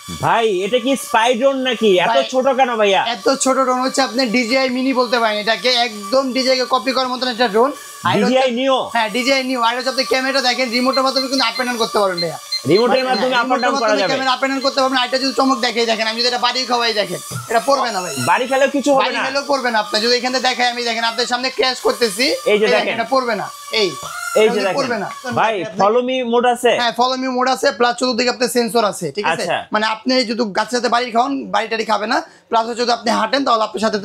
ভাই এটা কি স্পাই ড্রোন নাকি? এত ছোট কেন ভাইয়া? এত ছোট ড্রোন হচ্ছে আপনি DJI মিনি বলতে পারেন এটাকে, একদম DJI কে কপি করার মতন একটা ড্রোন। DJI নিও? হ্যাঁ DJI নিও। আর হচ্ছে আপনি ক্যামেরাটা দেখেন, রিমোটের মাধ্যমে কিন্তু আপ এন্ড ডাউন করতে পারবেন ভাইয়া। রিমোটের মাধ্যমে আপ এন্ড ডাউন করা যাবে, ক্যামেরা আপ এন্ড ডাউন করতে পারবেন। এটা যদি চমক দেখাই দেখেন, আমি যদি এটা বাড়ি খাওয়াই দেখেন, এটা পড়বে না ভাই। বাড়ি খেলেও কিছু হবে না, বাড়ি খেলেও পড়বে না। আপনি যদি এখানে দেখাই, আমি দেখেন আপনাদের সামনে ক্র্যাশ করতেছি, এই যে দেখেন এটা পড়বে না। এই যে পড়বে না ভাই। ফলো মি মোড আছে? হ্যাঁ ফলো মি মোড আছে, প্লাস চতুর্দিকে আপনার সেন্সর আছে, ঠিক আছে? মানে আপনি যদি গাছের সাথে বাড়ি খাওয়ান, বাড়িটারি খাবে না, প্লাস যদি আপনি হাঁটেন তাহলে আপনার সাথে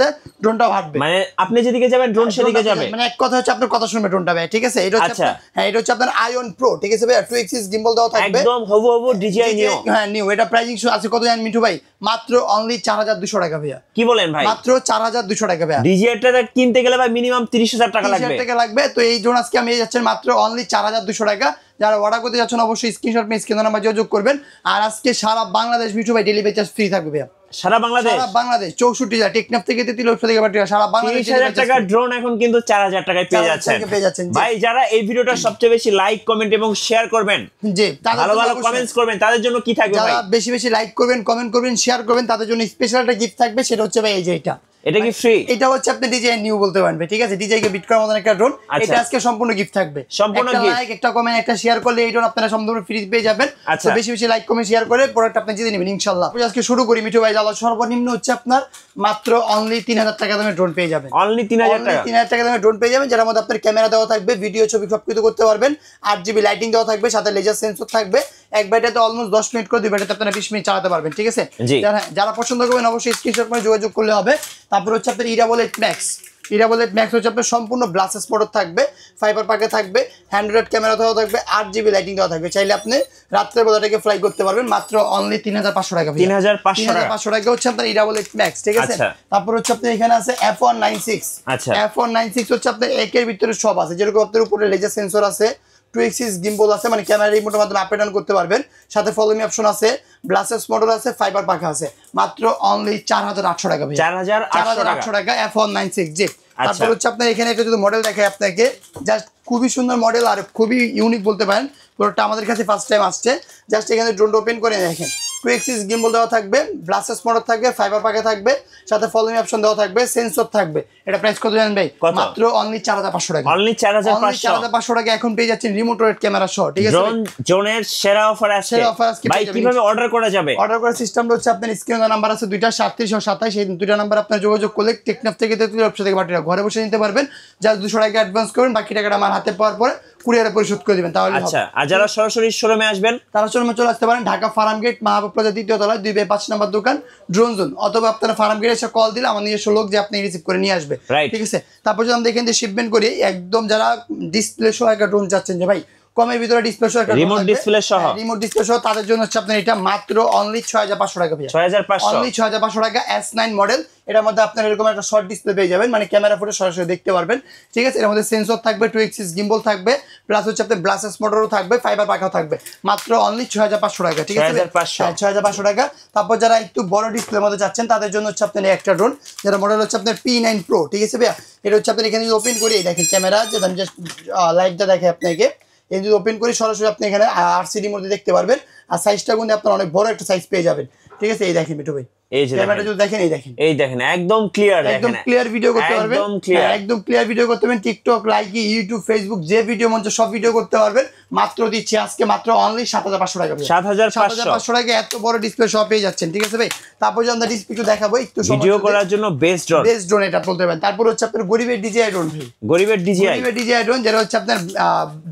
ড্রোনটাও হাঁটবে। মানে আপনি যেদিকে যাবেন ড্রোন সেদিকে যাবে, মানে এক কথা হচ্ছে আপনার কথা শুনবে ড্রোনটা ভাই, ঠিক আছে? এটা হচ্ছে হ্যাঁ এটা হচ্ছে আপনার আয়ন প্রো, ঠিক আছে ভাই? 2 এক্সিস গিম্বল দাও থাকবে, একদম হবু DJI নিও। হ্যাঁ নিও। এটা প্রাইসিং আছে কত জানেন মিঠু ভাই? মাত্র অনলি 4200 টাকা ভাইয়া। কি বলেন ভাই? মাত্র 4200 টাকা ভাইয়া। DJI টা কিনতে গেলে ভাই মিনিমাম 30000 টাকা লাগবে। 30000 টাকা লাগবে। তো এই ড্রোন আজকে আমি যাচ্ছেন মাত্র অনলি 4200 টাকা। যারা অর্ডার করতে যাচ্ছেন অবশ্যই স্ক্রিনশট নিয়ে স্ক্রিন নাম্বার যোগাযোগ করবেন। আর আজকে সারা বাংলাদেশ মিঠু ভাই ডেলিভারি চার্জ ফ্রি থাকবে ভাইয়া। সারা বাংলাদেশ? সারা বাংলাদেশ 64 জেলা, টেকনাফ থেকে তিলোক থেকে বাটিয়া, সারা বাংলাদেশ 30000 টাকা ড্রোন এখন কিন্তু 4000 টাকায় পেয়ে যাচ্ছেন ভাই। যারা এই ভিডিওটা সবচেয়ে বেশি লাইক কমেন্ট এবং শেয়ার করবেন, জি ভালো ভালো কমেন্টস করবেন, তাদের জন্য কি থাকবে ভাই? যারা বেশি বেশি লাইক করবেন, কমেন্ট করবেন, শেয়ার করবেন, তাদের জন্য স্পেশাল একটা গিফট থাকবে। সেটা হচ্ছে ভাই এই যে এটা কি ফ্রি? এটা হচ্ছে আপনি DJI নিউ বলতে পারেন, ঠিক আছে? DJI কে বিট করার মতন একটা ড্রোন। এটা আজকে সম্পূর্ণ গিফট থাকবে। সম্পূর্ণ একটা গিফট, লাইক, একটা কমেন্ট, একটা শেয়ার করলে এই ড্রোন আপনারা সম্পূর্ণ ফ্রি পেয়ে যাবেন। তো বেশি বেশি লাইক কমেন্ট শেয়ার করে প্রোডাক্ট আপনি জিতে নেবেন ইনশাআল্লাহ। আজকে শুরু করি মিঠু ভাই। তাহলে সর্বনিম্ন হচ্ছে আপনার মাত্র অনলি 3000 টাকা দামে ড্রোন পেয়ে যাবেন। অনলি 3000 টাকা? 3000 টাকা দামে ড্রোন পেয়ে যাবেন, যার মধ্যে আপনার ক্যামেরা দেওয়া থাকবে, ভিডিও ছবি সবকিছু করতে পারবেন, 8GB লাইটিং দেওয়া থাকবে, সাথে লেজার সেন্সর থাকবে। এক ব্যাটারিতে অলমোস্ট 10 মিনিট করে, দুই ব্যাটারিতে আপনারা 20 মিনিট চালাতে পারবেন, ঠিক আছে? যারা পছন্দ করবেন অবশ্যই স্ক্রিনশট করে যোগাযোগ করলে হবে। তারপর হচ্ছে আপনার ইরাবোলেট ম্যাক্স। ইরাবোলেট ম্যাক্স হচ্ছে আপনার সম্পূর্ণ গ্লাসেস মোটর থাকবে, ফাইবার পাকে থাকবে, হ্যান্ডহেল্ড ক্যামেরা দেওয়া থাকবে, 8GB লাইটিং দেওয়া থাকবে। চাইলে আপনি রাত্রে বেলাটাকে ফ্লাই করতে পারবেন মাত্র অনলি 3500 টাকা। 3500 টাকা হচ্ছে আপনার ইরাবোলেট ম্যাক্স, ঠিক আছে? তারপর হচ্ছে আপনার এখানে আছে F196। F196 হচ্ছে আপনার একের ভিতরে সব আছে, যেরকম আপনার উপরে লেজার সেন্সর আছে, 2 এক্সিস গিম্বল আছে, মানে ক্যামেরা রিমোটের মাধ্যমে আপ এন্ড ডাউন করতে পারবেন, সাথে ফলো মি অপশন আছে, ব্লাসেস মোটর আছে, ফাইবার পাখা আছে। মাত্র অনলি 4800 টাকা ভাই। 4800 টাকা F196। জি। তারপর হচ্ছে আপনার এখানে একটা যদি মডেল দেখায় আপনাকে, জাস্ট খুবই সুন্দর মডেল আর খুবই ইউনিক বলতে পারেন। প্রোডাক্টটা আমাদের কাছে ফার্স্ট টাইম আসছে। জাস্ট এখানে ড্রোনটা ওপেন করে দেখেন, 2 এক্সিস গিম্বল দেওয়া থাকবে, ব্লাসেস মোটর থাকবে, ফাইবার পাখা থাকবে, সাথে ফলো মি অপশন দেওয়া থাকবে, সেন্সর থাকবে। এটা প্রাইস কত জানেন ভাই? মাত্র অনলি 4500 টাকা। অনলি 4500 টাকা এখন পেয়ে যাচ্ছেন রিমোট রোড ক্যামেরা সহ, ঠিক আছে? ড্রোনের সেরা অফার আছে ভাই। কিভাবে অর্ডার করা যাবে? অর্ডার করার সিস্টেমটা হচ্ছে আপনার স্ক্রিনে নাম্বার আছে দুইটা, 37 ও 27। এই দুইটা নাম্বার আপনার যোগাযোগ করলে টেকনাফ থেকে তিলোক থেকে বাটিয়া ঘরে বসে নিতে পারবেন। জাস্ট 200 টাকা অ্যাডভান্স করবেন, বাকি টাকাটা আমার হাতে পাওয়ার পরে কুরিয়ারে পরিশোধ করে দিবেন, তাহলে আচ্ছা। আর যারা সরাসরি শোরুমে আসবেন, তারা শোরুমে চলে আসতে পারেন, ঢাকা ফার্ম গেট, মাহবুব প্লাজা 2য় তলায় 2/5 নম্বর দোকান, ড্রোন জোন। অথবা আপনারা ফার্ম গেটে এসে কল দিলে আমার নিজস্ব লোক যে আপনি রিসিভ করে নিয়ে আসবে, ঠিক আছে? তারপর যদি আমরা এখান থেকে শিপমেন্ট করি, একদম যারা ডিসপ্লে সহ একটা ড্রোন চাচ্ছেন যে ভাই কমের ভিতরে ডিসপ্লে সহ একটা রিমোট ডিসপ্লে সহ, তাদের জন্য হচ্ছে আপনার এটা মাত্র অনলি 6500 টাকা ভাই। 6500 অনলি 6500 টাকা। S9 model. এটার মধ্যে আপনার এরকম একটা শর্ট ডিসপ্লে পেয়ে যাবেন, মানে ক্যামেরা ফুটে সরাসরি দেখতে পারবেন, ঠিক আছে? এর মধ্যে সেন্সর থাকবে, 2 এক্সিস গিম্বল থাকবে, প্লাস হচ্ছে আপনার ব্লাসেস মোটরও থাকবে, ফাইবার পাখাও থাকবে। মাত্র অনলি 6500 টাকা, ঠিক আছে? 6500 টাকা। তারপর যারা একটু বড় ডিসপ্লের মধ্যে চাচ্ছেন তাদের জন্য হচ্ছে আপনার একটা ড্রোন, যেটা মডেল হচ্ছে আপনার P9 Pro, ঠিক আছে ভাইয়া? এটা হচ্ছে আপনার এখানে যদি ওপেন করি দেখেন ক্যামেরা, যেটা আমি জাস্ট লাইটটা দেখে আপনাকে, এই যদি ওপেন করি সরাসরি আপনি এখানে RCD মধ্যে দেখতে পারবেন। আর সাইজটা কিন্তু আপনার অনেক বড় একটা সাইজ পেয়ে যাবেন, ঠিক আছে? এই দেখেন মিঠু ভাই, এই যে ক্যামেরাটা যদি দেখেন, এই দেখেন একদম ক্লিয়ার, একদম ক্লিয়ার ভিডিও করতে পারবেন, একদম ক্লিয়ার ভিডিও করতে পারবেন। টিকটক, লাইকি, ইউটিউব, ফেসবুক যে ভিডিও মঞ্চ সব ভিডিও করতে পারবেন। মাত্র দিচ্ছি আজকে মাত্র অনলি 7500 টাকা। 7500 টাকা এত বড় ডিসপ্লে সব পেয়ে যাচ্ছেন, ঠিক আছে ভাই? তারপর যে আমরা ডিসপ্লে একটু দেখাবো, একটু ভিডিও করার জন্য বেস্ট ড্রোন এটা বলতে পারেন। তারপর হচ্ছে আপনার গরিবের DJI ড্রোন ভাই, গরিবের DJI ড্রোন, যেটা হচ্ছে আপনার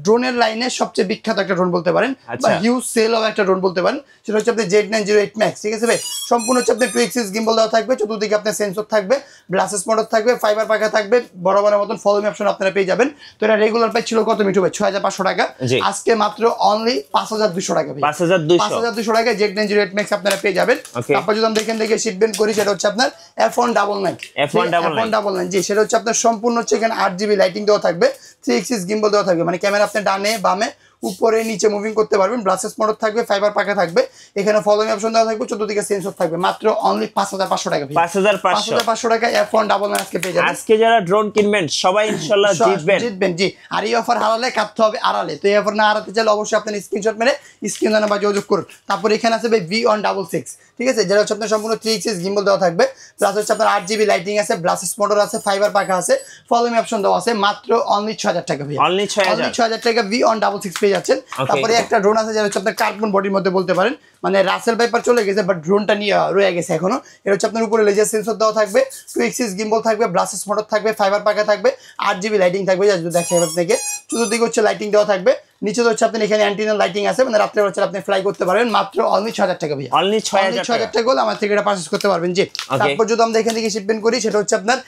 ড্রোনের লাইনে সবচেয়ে বিখ্যাত একটা ড্রোন বলতে পারেন, বা হিউজ সেল অফ একটা ড্রোন বলতে পারেন। সেটা হচ্ছে আপনার Z908 Max, ঠিক আছে ভাই? সম্পূর্ণ হচ্ছে আপনার 2 এক্সিস গিম্বল দেওয়া থাকবে, চতুর্দিকে আপনার সেন্সর থাকবে, গ্লাসেস মোটর থাকবে, ফাইবার পাখা থাকবে, বড় বড় মতন ফলো মি অপশন আপনারা পেয়ে যাবেন। তো এটা রেগুলার প্রাইস ছিল কত মিঠু ভাই? 6500 টাকা। আজকে মাত্র অনলি 5200 টাকা ভাই। 5200 টাকা Z908 Max আপনারা পেয়ে যাবেন। তারপর যদি আমরা দেখে শিপমেন্ট করি, সেটা হচ্ছে আপনার F199। জি, সেটা হচ্ছে আপনার সম্পূর্ণ হচ্ছে এখানে 8GB লাইটিং দেওয়া থাকবে, 3 এক্সিস গিম্বল দেওয়া থাকবে, মানে ক্যামেরা আপনার ডানে বামে উপরে নিচে মুভিং করতে পারবেন, ব্রাসেস মোটর থাকবে, ফাইবার পাখা থাকবে, এখানে ফলোইং অপশন দেওয়া থাকবে, 14 দিকে সেন্সর থাকবে, মাত্র অনলি 5500 টাকা। 5500 টাকা F1 আজকে পেয়ে যাবেন। আজকে যারা ড্রোন কিনবেন সবাই ইনশাআল্লাহ জিতবেন। জি, আর এই অফার হারালে কাটতে হবে আড়ালে। তো এই অফার না হারাতে চাইলে অবশ্যই আপনি স্ক্রিনশট মেরে স্ক্রিন নাম্বার যোগাযোগ করুন। তারপর এখানে আছে ভাই V166, ঠিক আছে, যেটা হচ্ছে আপনার সম্পূর্ণ 3 এক্সিস গিম্বল দেওয়া থাকবে, প্লাস হচ্ছে আপনার 8GB লাইটিং আছে, ব্রাসেস মোটর আছে, ফাইবার পাখা আছে, ফলোইং অপশন দেওয়া আছে, মাত্র অনলি 6000 টাকা ভাই। অনলি 6000 টাকা V166 পেয়ে যাচ্ছেন। তারপরে একটা ড্রোন আছে যেটা হচ্ছে আপনার কার্বন বডির মধ্যে বলতে পারেন, মানে রাসেল ভাইপার চলে গেছে বাট ড্রোনটা নিয়ে রয়ে গেছে এখনো। এটা হচ্ছে আপনার উপরে লেজার সেন্সর দেওয়া থাকবে, 2 এক্সিস গিম্বল থাকবে, ব্রাসেস মোটর থাকবে, ফাইবার পাখা থাকবে, 8GB লাইটিং থাকবে, যা যদি দেখেন আপনাকে চতুর্দিকে হচ্ছে লাইটিং দেওয়া থাকবে, নিচে হচ্ছে আপনি এখানে অ্যান্টিনা লাইটিং আছে, মানে রাত্রে হচ্ছে আপনি ফ্লাই করতে পারবেন, মাত্র অনলি 6000 টাকা ভাই। অনলি 6000 টাকা হলে আমার থেকে এটা পারচেজ করতে পারবেন। জি, তারপর যদি আমরা এখান থেকে শিপমেন্ট করি সেটা হচ্ছে আপনার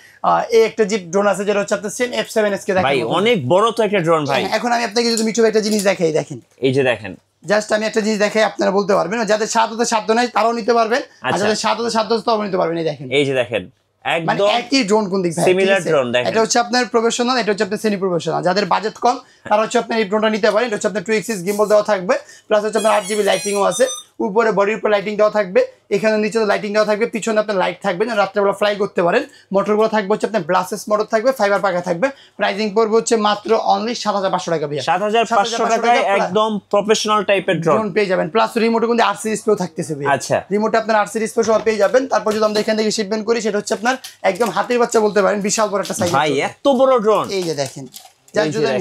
এই একটা জিপ ড্রোন আছে যেটা হচ্ছে আপনার সেম F7S কে দেখেন ভাই, অনেক বড় তো একটা ড্রোন ভাই। এখন আমি আপনাকে যদি মিঠু একটা জিনিস দেখাই, দেখেন এই যে দেখেন, জাস্ট আমি একটা জিনিস দেখাই, আপনারা বলতে পারবেন, যাদের সাধ্য নাই তারাও নিতে পারবেন, আর যাদের সাধ্য আছে তারাও নিতে পারবেন। এই দেখেন, এই যে দেখেন, মানে একদম একই ড্রোন কোন দিক থেকে সিমিলার ড্রোন দেখেন। এটা হচ্ছে আপনার প্রফেশনাল, এটা হচ্ছে আপনার সেমি প্রফেশনাল। যাদের বাজেট কম তারা হচ্ছে আপনার এই ড্রোনটা নিতে পারেন। এটা হচ্ছে আপনার 2 এক্সিস গিম্বল দেওয়া থাকবে, প্লাস হচ্ছে আপনার 8GB লাইটিংও আছে, উপরে বডির উপর লাইটিং দেওয়া থাকবে, এখানে নিচে লাইটিং দেওয়া থাকবে, পিছনে আপনার লাইট থাকবে, রাত্রেবেলা ফ্লাই করতে পারেন। মোটরগুলো থাকবে হচ্ছে আপনার ব্লাসেস মোটর থাকবে, ফাইবার পাখা থাকবে। প্রাইসিং পড়বে হচ্ছে মাত্র অনলি 7500 টাকা ভাই। 7500 টাকায় একদম প্রফেশনাল টাইপের ড্রোন পেয়ে যাবেন, প্লাস রিমোটে কিন্তু RC ডিসপ্লে থাকতেছে ভাই। আচ্ছা, রিমোটে আপনার RC ডিসপ্লে সহ পেয়ে যাবেন। তারপর যদি আমরা এখান থেকে শিপমেন্ট করি সেটা হচ্ছে আপনার একদম হাতির বাচ্চা বলতে পারেন, বিশাল বড় একটা সাইজ ভাই, এত বড় ড্রোন। এই যে দেখেন,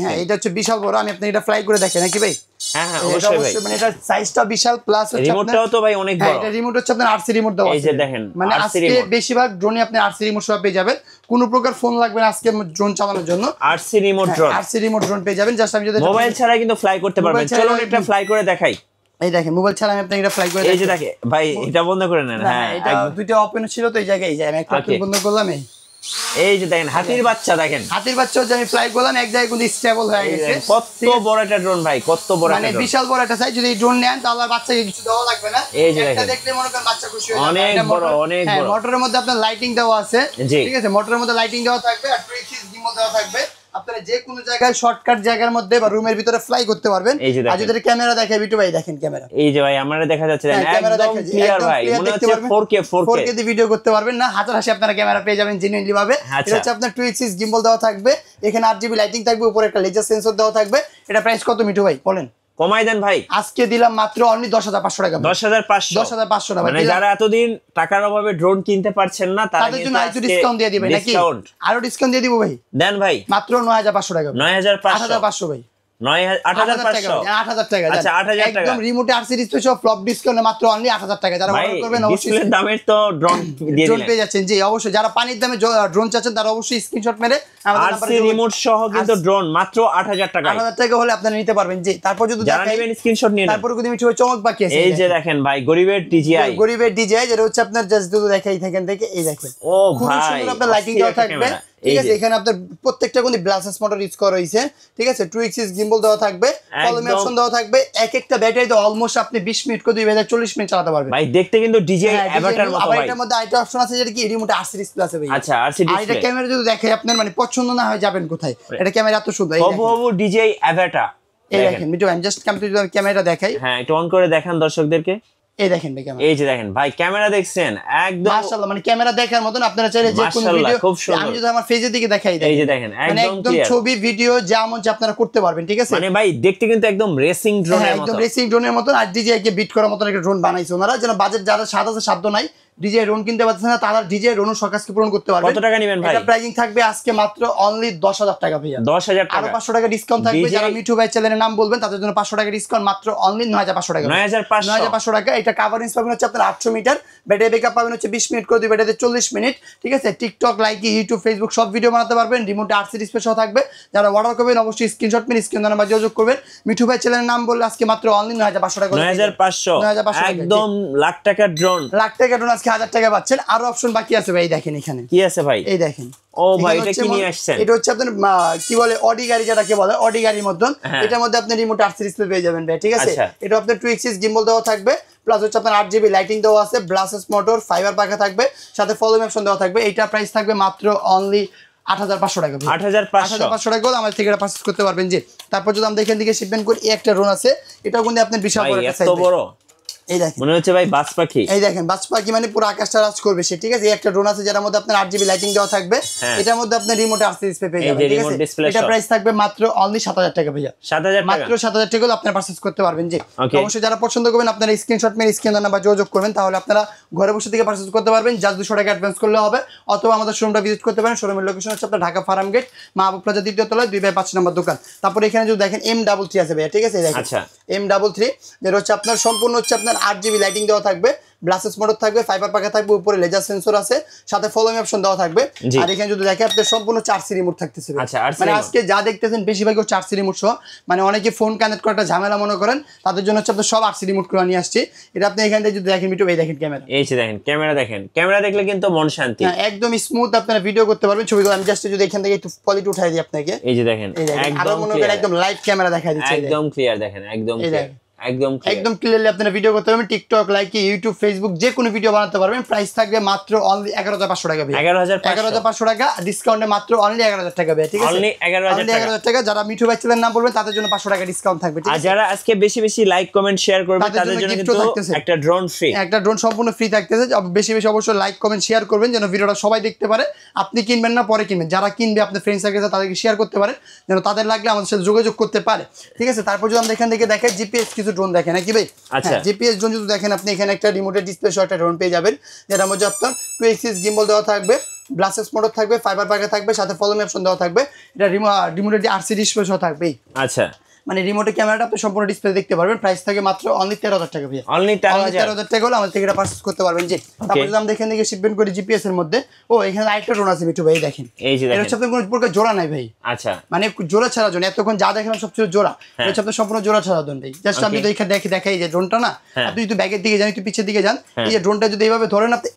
হ্যাঁ এটা হচ্ছে বিশাল বড়। আমি আপনি এটা ফ্লাই করে দেখেন নাকি ভাই? হ্যাঁ হ্যাঁ, অবশ্যই ভাই, মানে এটা সাইজটা বিশাল, প্লাস হচ্ছে রিমোটটাও তো ভাই অনেক বড়। এটা রিমোট হচ্ছে আপনার RC রিমোট দেওয়া আছে, এই যে দেখেন, মানে আজকে বেশিরভাগ ড্রোনে আপনি RC রিমোট সহ পেয়ে যাবেন। কোনো প্রকার ফোন লাগবে না আজকে ড্রোন চালানোর জন্য, RC remote drone, RC remote drone পেয়ে যাবেন। জাস্ট আমি যদি মোবাইল ছাড়া কিন্তু ফ্লাই করতে পারবেন। চলো একটা ফ্লাই করে দেখাই। এই দেখেন, মোবাইল ছাড়া আমি আপনাকে এটা ফ্লাই করে এই যে দেখেন ভাই, এটা বন্ধ করে নেন। হ্যাঁ, এটা দুইটা ওপেন ছিল তো এই জায়গায়, এই যে আমি একটা বন্ধ করলাম। এই যে দেখেন, হাতির বাচ্চা দেখেন, হাতির বাচ্চা হচ্ছে আমি ফ্লাই করলাম, এক জায়গায় কিন্তু স্টেবল হয়ে গেছে। কত বড় একটা ড্রোন ভাই, কত বড় মানে বিশাল বড় একটা সাইজ। যদি এই ড্রোন নেন তাহলে বাচ্চাকে কিছু দেওয়া লাগবে না। এই যে এটা দেখলে মনে করেন বাচ্চা খুশি হয়ে যাবে। অনেক বড়, অনেক বড়। মোটরের মধ্যে আপনার লাইটিং দেওয়া আছে, ঠিক আছে, মোটরের মধ্যে লাইটিং দেওয়া থাকবে, আর 2 এক্সিস গিম্বল দেওয়া থাকবে। আপনারা যে কোনো জায়গায় শর্টকাট জায়গার মধ্যে বা রুমের ভিতরে ফ্লাই করতে পারবেন। আর যদি ক্যামেরা দেখাই বিটু ভাই, দেখেন ক্যামেরা, এই যে ভাই আমারে দেখা যাচ্ছে, একদম ক্লিয়ার ভাই, মনে হচ্ছে 4K দিয়ে ভিডিও করতে পারবেন না, হাজার হাসি আপনারা ক্যামেরা পেয়ে যাবেন জেনুইনলি ভাবে। এটা হচ্ছে আপনার 2 এক্সিস গিম্বল দেওয়া থাকবে, এখানে 8GB লাইটিং থাকবে, উপরে একটা লেজার সেন্সর দেওয়া থাকবে। এটা প্রাইস কত মিটু ভাই বলেন? কমাই দেন ভাই, আজকে দিলাম মাত্র অনলি 10500 টাকা। 10500 টাকা। মানে যারা এতদিন টাকার অভাবে ড্রোন কিনতে পারছেন না তাদের জন্য আরেকটু ডিসকাউন্ট দিয়ে দিবেন নাকি? আরো ডিসকাউন্ট দিয়ে দিব ভাই। দেন ভাই, মাত্র 9500 টাকা। 8500 ভাই, 8000 টাকা। আচ্ছা 8000 টাকা একদম রিমোটে RC ডিসপ্লে সহ ফ্লপ ডিসকাউন্টে মাত্র অনলি 8000 টাকা। যারা অর্ডার করবেন অবশ্যই ডিসপ্লের দামের তো ড্রোন দিয়ে দিলেন, পেয়ে যাচ্ছেন। জি অবশ্যই, যারা পানির দামে ড্রোন চাচ্ছেন তারা অবশ্যই স্ক্রিনশট মেরে আমাদের RC রিমোট সহ কিন্তু ড্রোন মাত্র 8000 টাকা। 8000 টাকা হলে আপনারা নিতে পারবেন। জি, তারপর যদি যারা নেবেন স্ক্রিনশট নিয়ে নেন। তারপর যদি মিঠু চমক বাকি আছে, এই যে দেখেন ভাই, গরিবের DJI, যেটা হচ্ছে আপনার জাস্ট দুটো দেখাই থাকেন থেকে, এই দেখেন ও খুব ভাই, সুন্দর আপনার লাইটিং দেওয়া থাকবে, ঠিক আছে। এখানে আপনার প্রত্যেকটা কিন্তু ব্লাসেস মোটর ইউজ করা হয়েছে, ঠিক আছে। 2 এক্সিস গিম্বল দেওয়া থাকবে, কলম অপশন দেওয়া থাকবে। এক একটা ব্যাটারিতে অলমোস্ট আপনি 20 মিনিট করে 40 মিনিট চালাতে পারবেন ভাই। দেখতে কিন্তু DJI অ্যাভাটার মতো ভাই। এটার মধ্যে আরেকটা অপশন আছে যেটা কি রিমোটে RC ডিসপ্লে আছে ভাই। আচ্ছা, RC ডিসপ্লে। আর এটা ক্যামেরা যদি দেখাই আপনার মানে পছন্দ না হয় যাবেন কোথায়? এটা ক্যামেরা এত সুন্দর, এই দেখেন DJI অ্যাভাটার। এই দেখেন মিটু, আমি জাস্ট ক্যামেরা দেখাই। হ্যাঁ, একটু অন করে দেখান দর্শকদেরকে। এই দেখেন ভাই ক্যামেরা, এই যে দেখেন ভাই, ক্যামেরা দেখছেন একদম মাশাআল্লাহ, মানে ক্যামেরা দেখার মতন। আপনারা চাইলে যে কোন ভিডিও, আমি যদি আমার ফেজের দিকে দেখাই, এই যে দেখেন একদম ছবি ভিডিও যেমন যে আপনারা করতে পারবেন, ঠিক আছে। মানে ভাই দেখতে কিন্তু একদম রেসিং ড্রোনের মতো, একদম রেসিং ড্রোনের মতন। আর DJI কে বিট করার মতন একটা ড্রোন বানাইছে ওনারা, যেন বাজেট যারা সাধ্য নাই, DJI ড্রোন কিনতে পারতেছে না, তারা DJI ড্রোন সরকারকে পূরণ করতে পারবে। কত টাকা নেবেন ভাই? এটা প্রাইসিং থাকবে আজকে মাত্র অনলি 10000 টাকা ভাইয়া। 10000 টাকা, আর 500 টাকা ডিসকাউন্ট থাকবে। যারা মিঠু ভাই চ্যানেলের নাম বলবেন তাদের জন্য 500 টাকা ডিসকাউন্ট, মাত্র অনলি 9500 টাকা। 9500 টাকা। এটা কভারেজ পাবেন হচ্ছে আপনার 800 মিটার, ব্যাটারি ব্যাকআপ পাবেন হচ্ছে 20 মিনিট করে, দুই ব্যাটারিতে 40 মিনিট, ঠিক আছে। টিকটক, লাইকি, ইউটিউব, ফেসবুক সব ভিডিও বানাতে পারবেন। রিমোটে RC ডিসপ্লে সহ থাকবে। যারা অর্ডার করবেন অবশ্যই স্ক্রিনশট মেরে স্ক্রিন নাম্বার যোগাযোগ করবেন। মিঠু ভাই চ্যানেলের নাম বললে আজকে মাত্র অনলি 9500 টাকা। 9500 একদম লাখ টাকার ড্রোন। লাখ টাকার ড্রোন আজকে 1000 টাকা পাচ্ছেন। আরো অপশন বাকি আছে ভাই, দেখেন এখানে কি আছে ভাই। এই দেখেন, ও ভাই, এটা কি নিয়ে আসছেন? এটা হচ্ছে আপনার কি বলে অডি গাড়ি, যেটাকে বলে অডি গাড়ির মতন। এটার মধ্যে আপনি রিমোট RC ডিসপ্লে পেয়ে যাবেন ভাই, ঠিক আছে। এটা আপনার 2 এক্সিস গিম্বল দেওয়া থাকবে, প্লাস হচ্ছে আপনার 8GB লাইটিং দেওয়া আছে, ব্লাসেস মোটর, ফাইবার পাখা থাকবে, সাথে ফলোইং অপশন দেওয়া থাকবে। এইটা প্রাইস থাকবে মাত্র অনলি 8500 টাকা। 8500 টাকা আমার থেকে এটা পারচেজ করতে পারবেন। জি, তারপর যদি আমরা এখান থেকে শিপমেন্ট করি একটা ড্রোন আছে, এটাও কিন্তু আপনার বিশাল বড় একটা সাইজ। এত বড় এই দেখেন, মনে হচ্ছে ভাই বাজ পাখি। এই দেখেন বাজ পাখি মানে পুরো আকাশটা রাজ করবে সে, ঠিক আছে। একটা ড্রোন আছে যার মধ্যে আপনার 8GB লাইটিং দেওয়া থাকবে, এটার মধ্যে আপনি রিমোট আরসি ডিসপ্লে পেয়ে যাবেন, ঠিক আছে। এটা প্রাইস থাকবে মাত্র অনলি 7000 টাকা ভাইয়া, 7000 টাকা, মাত্র 7000 টাকা হলে আপনারা পারচেজ করতে পারবেন। জি, অবশ্যই যারা পছন্দ করবেন আপনারা স্ক্রিনশট মেরে স্ক্রিন নাম্বার যোগাযোগ করবেন, তাহলে আপনারা ঘরে বসে থেকে পারচেজ করতে পারবেন। জাস্ট 200 টাকা অ্যাডভান্স করলে হবে, অথবা আমাদের শোরুমটা ভিজিট করতে পারেন। শোরুমের লোকেশন হচ্ছে আপনার ঢাকা ফার্ম গেট, মাহবুব প্লাজা 2য় তলায় 2/5 নম্বর দোকান। তারপর এখানে যদি দেখেন M33 আছে ভাইয়া, ঠিক আছে। দেখেন M33 যেটা হচ্ছে আপনার সম্পূর্ণ হচ্ছে আপনার 8GB লাইটিং দেওয়া থাকবে, ব্লাসেস মোটর থাকবে, ফাইবার পাখা থাকবে, উপরে লেজার সেন্সর আছে, সাথে ফলোইং অপশন দেওয়া থাকবে। আর এখানে যদি দেখেন আপনাদের সম্পূর্ণ 4C রিমোট থাকতেছে। মানে আজকে যা দেখতেছেন বেশিরভাগই 4C রিমোট সহ, মানে অনেকে ফোন কানেক্ট করাটা ঝামেলা মনে করেন, তাদের জন্য হচ্ছে আপনাদের সব 8C রিমোট করে নিয়ে আসছি। এটা আপনি এখান থেকে যদি দেখেন মিটু, এই দেখেন ক্যামেরা, এই যে দেখেন ক্যামেরা, দেখেন ক্যামেরা দেখলে কিন্তু মন শান্তি, একদম স্মুথ আপনারা ভিডিও করতে পারবেন, ছবিগুলো। আমি জাস্ট যদি এখান থেকে একটু কোয়ালিটি উঠাই দিই আপনাকে, এই যে দেখেন একদম মনে করেন একদম লাইভ ক্যামেরা দেখাই দিচ্ছে, একদম ক্লিয়ার দেখেন, একদম একদম ক্লিয়ারলি আপনারা ভিডিও করতে পারবেন। টিকটক, লাইক, ইউটিউব, ফেসবুক যে কোনো ভিডিও বানাতে পারবেন। প্রাইস থাকবে মাত্র অনলি 11500 টাকা, 11500 টাকা ডিসকাউন্টে মাত্র অনলি 11000 টাকা, ঠিক আছে। অনলি 11000 টাকা। যারা মিঠু ভাই চ্যানেল নাম বলবেন তাদের জন্য 500 টাকা ডিসকাউন্ট থাকবে, ঠিক আছে। আর যারা আজকে বেশি বেশি লাইক কমেন্ট শেয়ার করবে তাদের জন্য কিন্তু একটা ড্রোন ফ্রি, একটা ড্রোন সম্পূর্ণ ফ্রি থাকতেছে। বেশি বেশি অবশ্যই লাইক কমেন্ট শেয়ার করবেন যেন ভিডিওটা সবাই দেখতে পারে। আপনি কিনবেন না পরে কিনবেন, যারা কিনবে আপনার ফ্রেন্ড সার্কেল তাদেরকে শেয়ার করতে পারে যেন তাদের লাগলে আমাদের সাথে যোগাযোগ করতে পারে, ঠিক আছে। তারপর যদি আমরা এখান থেকে দেখেন জিপিএস কিছু ড্রোন দেখেন নাকি ভাই। আচ্ছা, জিপিএস ড্রোন যদি দেখেন আপনি এখানে একটা রিমোটের ডিসপ্লে সহ একটা ড্রোন পেয়ে যাবেন, যেটার মধ্যে আপনার 2 এক্সিস গিম্বল দেওয়া থাকবে, ব্লাসেস মোটর থাকবে, ফাইবার পাখা থাকবে, সাথে ফলোইং অপশন দেওয়া থাকবে। এটা রিমোটের আরসি ডিসপ্লে সহ থাকবে। আচ্ছা, মানে রিমোটের ক্যামেরাটা আপনি সম্পূর্ণ ডিসপ্লে দেখতে পারবেন। প্রাইস থাকে মাত্র অনলি 13000 টাকা ভাই, অনলি 13000 টাকা হলে আমাদের থেকে এটা পারচেজ করতে পারবেন। জি, তারপর যদি আমরা এখান থেকে শিপমেন্ট করি জিপিএস এর মধ্যে, ও এখানে আরেকটা ড্রোন আছে মিঠু ভাই, দেখেন এই যে এটা হচ্ছে আপনার কোনো প্রকার জোড়া নাই ভাই। আচ্ছা, মানে জোড়া ছাড়া ড্রোন, এতক্ষণ যা দেখলাম সব ছিল জোড়া, এটা হচ্ছে আপনার সম্পূর্ণ জোড়া ছাড়া ড্রোন ভাই। জাস্ট আপনি তো এখানে দেখাই যে ড্রোনটা না, আপনি যদি ব্যাগের দিকে যান, একটু পিছের দিকে যান, এই যে ড্রোনটা যদি এইভাবে ধরেন আপনি,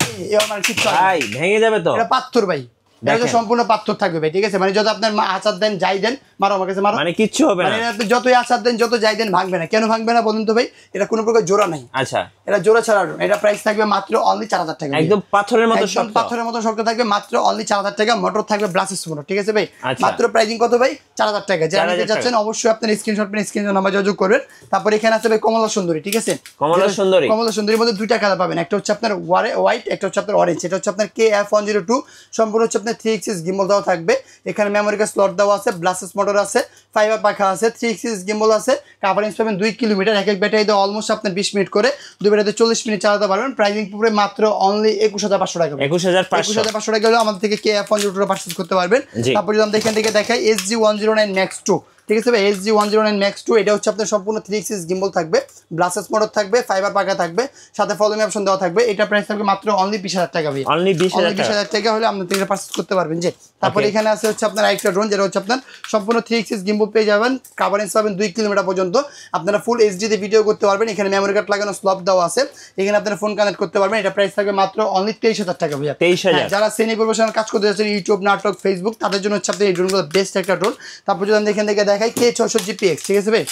আমার কিছু ভাই ভেঙে যাবে তো, এটা পাথর ভাই, এটা সম্পূর্ণ পাথর থাকবে ভাই, ঠিক আছে। মানে যত আপনার আচার দেন যাই দেন, মারো আমার কাছে মারো, মানে কিচ্ছু হবে না। মানে আপনি যতই আচার দেন যত যাই দেন ভাঙবে না। কেন ভাঙবে না বলুন তো ভাই, এটা কোনো প্রকার জোড়া নাই। আচ্ছা, এটা জোড়া ছাড়া ড্রোন। এটা প্রাইস থাকবে মাত্র অনলি 4000 টাকা, একদম পাথরের মতো শক্ত, পাথরের মতো শক্ত থাকবে, মাত্র অনলি 4000 টাকা। মোটর থাকবে ব্লাসেস মোটর, ঠিক আছে ভাই। মাত্র প্রাইসিং কত ভাই, 4000 টাকা। যারা নিতে যাচ্ছেন অবশ্যই আপনার স্ক্রিনশট পেন স্ক্রিন নাম্বার যোগাযোগ করবেন। তারপর এখানে আছে ভাই কমলা সুন্দরী, ঠিক আছে। কমলা সুন্দরীর মধ্যে দুইটা কালার পাবেন, একটা হচ্ছে আপনার হোয়াইট, একটা হচ্ছে আপনার অরেঞ্জ। এটা হচ্ছে আপনার KF102, সম্পূর্ণ হচ্ছে আপনার 3 এক্সিস গিম্বল দেওয়া থাকবে। এখানে মেমোরি কার্ড স্লট দেওয়া আছে, ব্লাসেস মোটর আছে, ফাইবার পাখা আছে, 3 এক্সিস গিম্বল আছে, কাভারেজ পাবেন 2 কিলোমিটার। এক ব্যাটারি দিয়ে অলমোস্ট আপনার 20 মিনিট করে, দুই ব্যাটারিতে 40 মিনিট চালাতে পারবেন। প্রাইসিং পুরো মাত্র অনলি 21500 টাকা, 21500 টাকা হলে আমাদের থেকে KF102 পারচেজ করতে পারবেন। তারপর যদি আমরা এখান থেকে দেখাই SG109 Max 2, ঠিক আছে ভাই। SG109 Max 2 এটা হচ্ছে আপনার সম্পূর্ণ 3 এক্সিস গিম্বল থাকবে, ব্লাসেস মোটর থাকবে, ফাইবার পাখা থাকবে, সাথে ফলোইং অপশন দেওয়া থাকবে। এটা প্রাইস থাকবে মাত্র অনলি 20000 টাকা ভাই, অনলি 20000 টাকা হলে আমাদের থেকে পারচেজ করতে পারবেন। যে তারপর এখানে আছে হচ্ছে আপনার আরেকটা ড্রোন, যেটা হচ্ছে আপনার সম্পূর্ণ 3 এক্সিস গিম্বল পেয়ে যাবেন, কভারেজ পাবেন 2 কিলোমিটার পর্যন্ত। আপনারা ফুল এইচডি তে ভিডিও করতে পারবেন। এখানে মেমোরি কার্ড লাগানো স্লট দেওয়া আছে, এখানে আপনারা ফোন কানেক্ট করতে পারবেন। এটা প্রাইস থাকবে মাত্র অনলি 23000 টাকা ভাই, 23000। যারা শ্রেণী প্রফেশনাল কাজ করতে যাচ্ছেন, ইউটিউব, নাটক, ফেসবুক, তাদের জন্য হচ্ছে আপনার এই ড্রোনগুলো বেস্ট একটা ড্রোন। তারপর যদি আমি এখান থেকে দেখাই K600GPX, ঠিক আছে ভাই।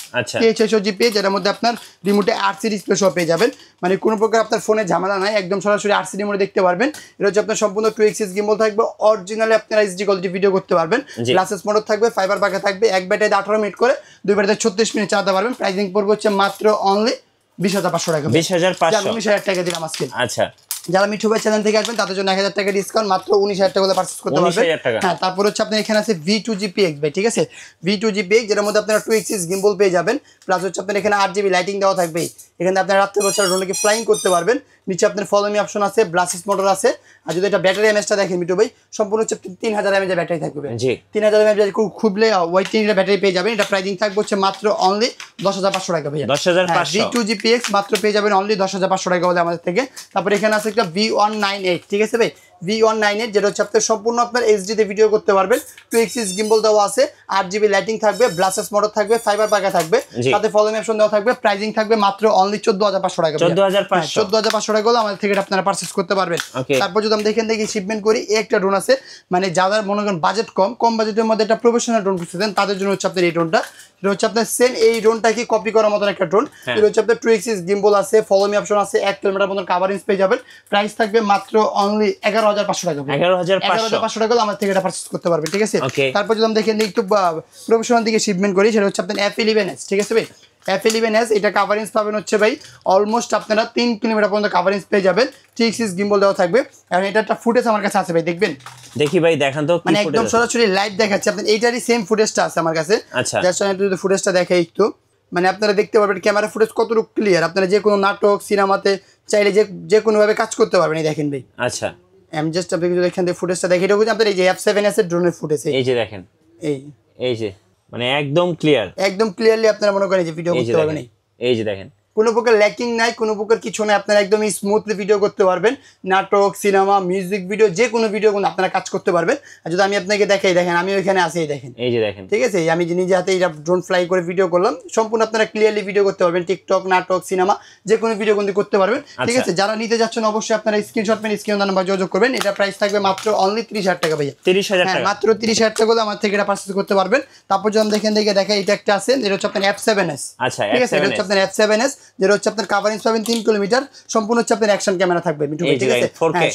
K600GPX যেটার মধ্যে আপনার রিমোটে আরসি ডিসপ্লে সহ পেয়ে যাবেন, মানে কোনো প্রকার আপনার ফোনে ঝামেলা নাই, একদম সরাসরি আরসি রিমোটে দেখতে পারবেন। এটা হচ্ছে আপনার সম্পূর্ণ 2 এক্সিস গিম্বল থাকবে, অরিজিনালি আপনারা এইচডি কোয়ালিটি ভিডিও করতে পারবেন। গ্লাসেস মোটর থাকবে, ফাইবার পাখা থাকবে, এক ব্যাটারিতে 18 মিনিট করে, দুই ব্যাটারিতে 36 মিনিট চালাতে পারবেন। প্রাইসিং পড়বে হচ্ছে মাত্র অনলি 20500 টাকা, 20500 টাকা দিলাম আজকে। আচ্ছা, যারা মিঠু ভাই চ্যানেল থেকে আসবেন তাদের জন্য 1000 টাকা ডিসকাউন্ট, মাত্র 19000 টাকা করে পারচেজ করতে পারবেন। হ্যাঁ, তারপর হচ্ছে আপনার এখানে আছে V2GPX ভাই, ঠিক আছে। V2GPX যেটার মধ্যে আপনারা 2 এক্সিস গিম্বল পেয়ে যাবেন, প্লাস হচ্ছে আপনার এখানে 8GB লাইটিং দেওয়া থাকবে। এখানে আপনারা রাত্রে বছর ড্রোনকে ফ্লাইং করতে পারবেন। নিচে আপনার ফলোমি অপশন আছে, ব্লাসেস মোটর আছে। আর যদি এটা ব্যাটারি এমএএচটা দেখেন মিঠু ভাই, সম্পূর্ণ হচ্ছে 3000 mAh ব্যাটারি থাকবে। জি, 3000 mAh খুবলে ওয়াইটিং এর ব্যাটারি পেয়ে যাবেন। এটা প্রাইসিং থাকবে হচ্ছে মাত্র অনলি 10500 টাকা ভাই, 10500। V2GPX মাত্র পেয়ে যাবেন অনলি 10500 টাকা বলে আমাদের থেকে। তারপর এখানে আছে একটা V198, ঠিক আছে ভাই। V198 যেটা হচ্ছে আপনার সম্পূর্ণ আপনার এইচডি তে ভিডিও করতে পারবেন। 2 এক্সিস গিম্বল দেওয়া আছে, 8GB লাইটিং থাকবে, ব্লাসেস মোটর থাকবে, ফাইবার পাখা থাকবে, সাথে ফলোইং অপশন দেওয়া থাকবে। প্রাইসিং থাকবে মাত্র অনলি 14500 টাকা, 14500 টাকা হলে আমাদের থেকে আপনারা পারচেজ করতে পারবেন। তারপর যদি আমরা এখান থেকে শিপমেন্ট করি, একটা ড্রোন আছে, মানে যাদের মনে করেন বাজেট কম বাজেটের মধ্যে একটা প্রফেশনাল ড্রোন খুঁজতেছেন তাদের জন্য হচ্ছে আপনার এই ড্রোনটা। এটা হচ্ছে আপনার সেম এই ড্রোনটাকে কপি করার মতন একটা ড্রোন। এটা হচ্ছে আপনার 2 এক্সিস গিম্বল আছে, ফলো মি অপশন আছে, 1 কিলোমিটার পর্যন্ত কভারেজ পেয়ে যাবেন। প্রাইস থাকবে মাত্র অনলি 11500 টাকা। 11500 টাকা হলে আমার থেকে এটা পারচেজ করতে পারবেন, ঠিক আছে। তারপর যদি আমরা দেখেন একটু প্রফেশনাল দিকে শিপমেন্ট করি, সেটা হচ্ছে আপনার F11s, ঠিক আছে ভাই। F11s এটা কভারেজ পাবেন হচ্ছে ভাই অলমোস্ট আপনারা 3 কিলোমিটার পর্যন্ত কভারেজ পেয়ে যাবেন। 3 এক্সিস গিম্বল দেওয়া থাকবে। আর এটা একটা ফুটেজ আমার কাছে আছে ভাই, দেখবেন? দেখি ভাই, দেখান তো। মানে একদম সরাসরি লাইভ দেখাচ্ছি আপনাদের, এইটারই সেম ফুটেজটা আছে আমার কাছে। আচ্ছা, জাস্ট আমি যদি ফুটেজটা দেখাই একটু, মানে আপনারা দেখতে পারবেন ক্যামেরা ফুটেজ কতটুকু ক্লিয়ার। আপনারা যে কোনো নাটক সিনেমাতে চাইলে যে কোনো ভাবে কাজ করতে পারবেন। এই দেখেন ভাই। আচ্ছা, আমি জাস্ট আপনাদের যদি এখান থেকে ফুটেজটা দেখি, এটা হচ্ছে আপনাদের এই যে F7s এর ড্রোনের ফুটেজ। এই যে দেখেন, এই যে মানে একদম ক্লিয়ারলি আপনারা মনে করেন যে ভিডিও করতে পারবেন। এই যে দেখেন, কোনো প্রকার ল্যাকিং নাই, কোনো প্রকার কিছু নাই। আপনারা একদম স্মুথলি ভিডিও করতে পারবেন। নাটক, সিনেমা, মিউজিক ভিডিও, যে কোনো ভিডিও আপনারা কাজ করতে পারবেন। আর যদি আমি আপনাকে দেখাই, দেখেন আমি ওইখানে আছি, এই দেখেন, এই যে দেখেন, ঠিক আছে। আমি নিজে হাতে এটা ড্রোন ফ্লাই করে ভিডিও করলাম। সম্পূর্ণ আপনারা ক্লিয়ারলি ভিডিও করতে পারবেন। টিকটক, নাটক, সিনেমা, যে কোনো ভিডিও কিন্তু করতে পারবেন, ঠিক আছে। যারা নিতে যাচ্ছেন অবশ্যই আপনারা স্ক্রিনশট মেরে স্ক্রিন নাম্বার যোগাযোগ করবেন। এটা প্রাইস থাকবে মাত্র অনলি 30000 টাকা ভাইয়া। 30000 টাকা, মাত্র 30000 টাকা হলে আমার থেকে এটা পারচেজ করতে পারবেন। তারপর যখন দেখেন দেখাই, এটা একটা আছে, এটা হচ্ছে আপনার F7s। আচ্ছা, ঠিক আছে, এটা হচ্ছে আপনার F7s, যেটা হচ্ছে আপনার কভারেজ পাবেন 3 কিলোমিটার। সম্পূর্ণ হচ্ছে আপনার অ্যাকশন ক্যামেরা থাকবে, ঠিক আছে।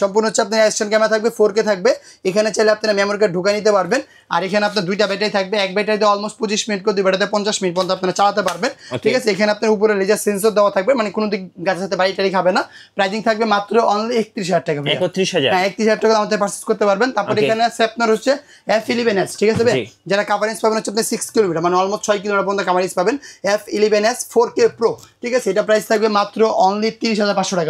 সম্পূর্ণ হচ্ছে আপনার অ্যাকশন ক্যামেরা থাকবে, 4K থাকবে। এখানে চাইলে আপনারা মেমোরি কার্ড ঢুকাই নিতে পারবেন। আর এখানে আপনার দুইটা ব্যাটারি থাকবে, এক ব্যাটারিতে অলমোস্ট 25 মিনিট করে, দুই ব্যাটারিতে 50 মিনিট পর্যন্ত আপনারা চালাতে পারবেন, ঠিক আছে। এখানে আপনার উপরে লেজার সেন্সর দেওয়া থাকবে, মানে কোনো দিক গাছের সাথে বাড়ি টাড়ি খাবে না। প্রাইসিং থাকবে মাত্র অনলি 31000 টাকা। 31000, হ্যাঁ 31000 টাকা আমাদের পারচেজ করতে পারবেন। তারপর এখানে আছে আপনার হচ্ছে F11s, ঠিক আছে ভাই। যারা কভারেজ পাবেন হচ্ছে আপনার 6 কিলোমিটার, মানে অলমোস্ট 6 কিলোমিটার পর্যন্ত কভারেজ পাবেন। F11s 4K Pro, ঠিক আছে। এটা প্রাইস থাকবে মাত্র অনলি 30500 টাকা।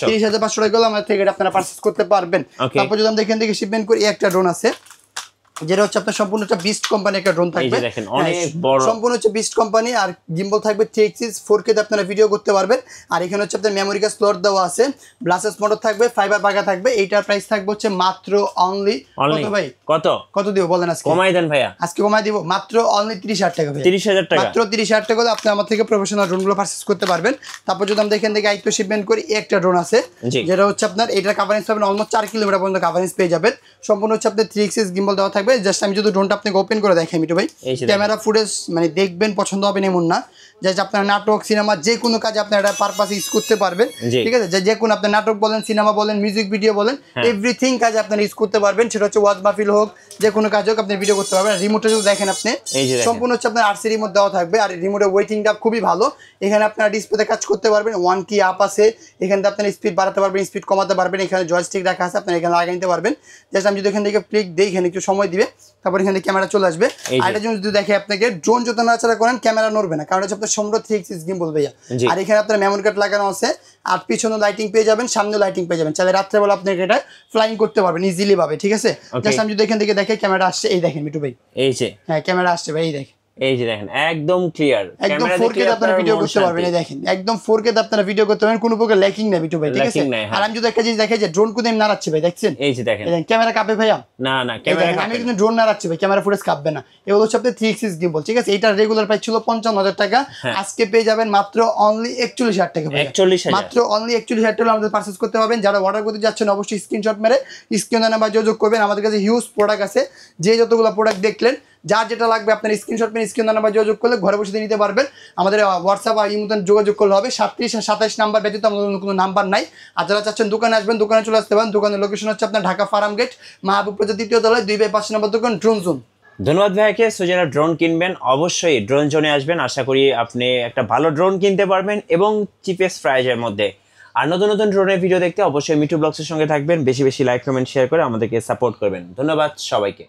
30500 টাকা হলে আমার থেকে আপনারা পারচেজ করতে পারবেন। তারপর যদি আমরা এখান থেকে শিপমেন্ট করি, একটা ড্রোন আছে, যেটা হচ্ছে আপনার সম্পূর্ণ একটা বিস্ট কোম্পানি একটা ড্রোন থাকবে, সম্পূর্ণ হচ্ছে বিস্ট কোম্পানি। আর গিম্বল থাকবে 3 এক্সিস 4K তে আপনারা ভিডিও করতে পারবেন। আর এখানে হচ্ছে আপনার মেমোরি কার্ড স্লট দেওয়া আছে, ব্লাসেস মোটর থাকবে, ফাইবার পাকা থাকবে। এইটার প্রাইস থাকবে হচ্ছে মাত্র অনলি কত ভাই? কত দিব বলেন? আজকে কমাই দেন ভাইয়া, আজকে কমাই দিব মাত্র অনলি 30000 টাকা ভাই। 30000 টাকা, মাত্র 30000 টাকা হলে আপনি আমার থেকে প্রফেশনাল ড্রোনগুলো পারচেজ করতে পারবেন। তারপর যদি আমরা এখান থেকে আইটো শিপমেন্ট করি, একটা ড্রোন আছে, যেটা হচ্ছে আপনার এটার কভারেজ পাবেন অলমোস্ট 4 কিলোমিটার পর্যন্ত কভারেজ পেয়ে যাবেন। সম্পূর্ণ হচ্ছে আপনার 3 এক্সিস গিম্বল দেওয়া থাকবে। জাস্ট আমি যদি ড্রোনটা আপনাকে ওপেন করে দেখাই মিটু ভাই, ক্যামেরা ফুটেজ মানে দেখবেন, পছন্দ হবে এমন না। জাস্ট আপনার নাটক, সিনেমা, যে কোনো কাজে আপনার এটা পারপাস ইউজ করতে পারবেন, ঠিক আছে। যে কোনো আপনার নাটক বলেন, সিনেমা বলেন, মিউজিক ভিডিও বলেন, এভরিথিং কাজে আপনারা ইউজ করতে পারবেন। সেটা হচ্ছে ওয়াজ মাহফিল হোক, যে কোনো কাজ হোক, আপনি ভিডিও করতে পারবেন। রিমোটটা যদি দেখেন আপনি, সম্পূর্ণ হচ্ছে আপনার RC রিমোট দেওয়া থাকবে। আর রিমোটের ওয়েটিংটা খুবই ভালো। এখানে আপনারা ডিসপ্লেতে কাজ করতে পারবেন। 1 কি আপ আছে, এখানে আপনারা স্পিড বাড়াতে পারবেন, স্পিড কমাতে পারবেন। এখানে জয়স্টিক রাখা আছে, আপনারা এখানে লাগিয়ে নিতে পারবেন। জাস্ট আমি যদি এখান থেকে ক্লিক দিই, এখানে একটু সময় দিবে, তারপর এখানে ক্যামেরা চলে আসবে। আর এটা যদি দেখে আপনাকে, ড্রোন যত নাড়াচাড়া করেন ক্যামেরা নড়বে না, কারণ হচ্ছে আপনার সম্পূর্ণ 3 এক্সিস গিম্বল ভাইয়া। আর এখানে আপনার মেমোরি কার্ড লাগানো আছে। আর পিছনে লাইটিং পেয়ে যাবেন, সামনে লাইটিং পেয়ে যাবেন। চাইলে রাত্রেবেলা আপনি এটা ফ্লাইং করতে পারবেন ইজিলি ভাবে, ঠিক আছে। জাস্ট আমি যদি এখান থেকে দেখে, ক্যামেরা আসছে, এই দেখেন মিটু ভাই, এই যে, হ্যাঁ ক্যামেরা আসছে ভাই, এই দেখেন, এই যে দেখেন, একদম ক্লিয়ার, একদম 4K তে আপনারা ভিডিও করতে পারবেন। এই দেখেন, একদম 4K তে আপনারা ভিডিও করতে পারবেন, কোনো প্রকার ল্যাকিং নাই বিটু ভাই, ঠিক আছে। আর আমি যদি একটা জিনিস দেখাই, যে ড্রোন কোন আমি নাড়াচ্ছি ভাই, দেখছেন, এই যে দেখেন, ক্যামেরা কাঁপে ভাইয়া? না না, ক্যামেরা আমি কিন্তু ড্রোন নাড়াচ্ছি ভাই, ক্যামেরা ফুটেজ কাঁপবে না। এগুলো হচ্ছে আপনাদের 3 এক্সিস গিম্বল, ঠিক আছে। এটা রেগুলার প্রাইস ছিল 55000 টাকা, আজকে পেয়ে যাবেন মাত্র অনলি 41000 টাকা ভাই। 41000, মাত্র অনলি 41000 টাকা আমাদের পারচেজ করতে পারবেন। যারা অর্ডার করতে যাচ্ছেন অবশ্যই স্ক্রিনশট মেরে স্ক্রিনে নাম্বার যোগাযোগ করবেন। আমাদের কাছে হিউজ প্রোডাক্ট আছে, যে যতগুলো প্রোডাক্ট দেখলেন, যার যেটা লাগবে আপনার স্ক্রিনশট মেরে স্ক্রিনে নাম্বার যোগাযোগ করলে ঘরে বসে নিতে পারবেন। আমাদের হোয়াটসঅ্যাপ আর ইমোতে যোগাযোগ করলে হবে। 37 আর 27 নাম্বার ব্যতীত আমাদের কোনো নাম্বার নাই। আর যারা চাচ্ছেন দোকানে আসবেন, দোকানে চলে আসতে পারেন। দোকানের লোকেশন হচ্ছে আপনার ঢাকা ফার্ম গেট, মাহবুব প্লাজা 3য় তলায় 2/5 নম্বর দোকান, ড্রোন জোন। ধন্যবাদ ভাইকে। সো যারা ড্রোন কিনবেন অবশ্যই ড্রোন জোনে আসবেন। আশা করি আপনি একটা ভালো ড্রোন কিনতে পারবেন এবং চিপেস্ট প্রাইজের মধ্যে। আর নতুন নতুন ড্রোনের ভিডিও দেখতে অবশ্যই মিঠু ব্লগসের সঙ্গে থাকবেন। বেশি বেশি লাইক, কমেন্ট, শেয়ার করে আমাদেরকে সাপোর্ট করবেন। ধন্যবাদ সবাইকে।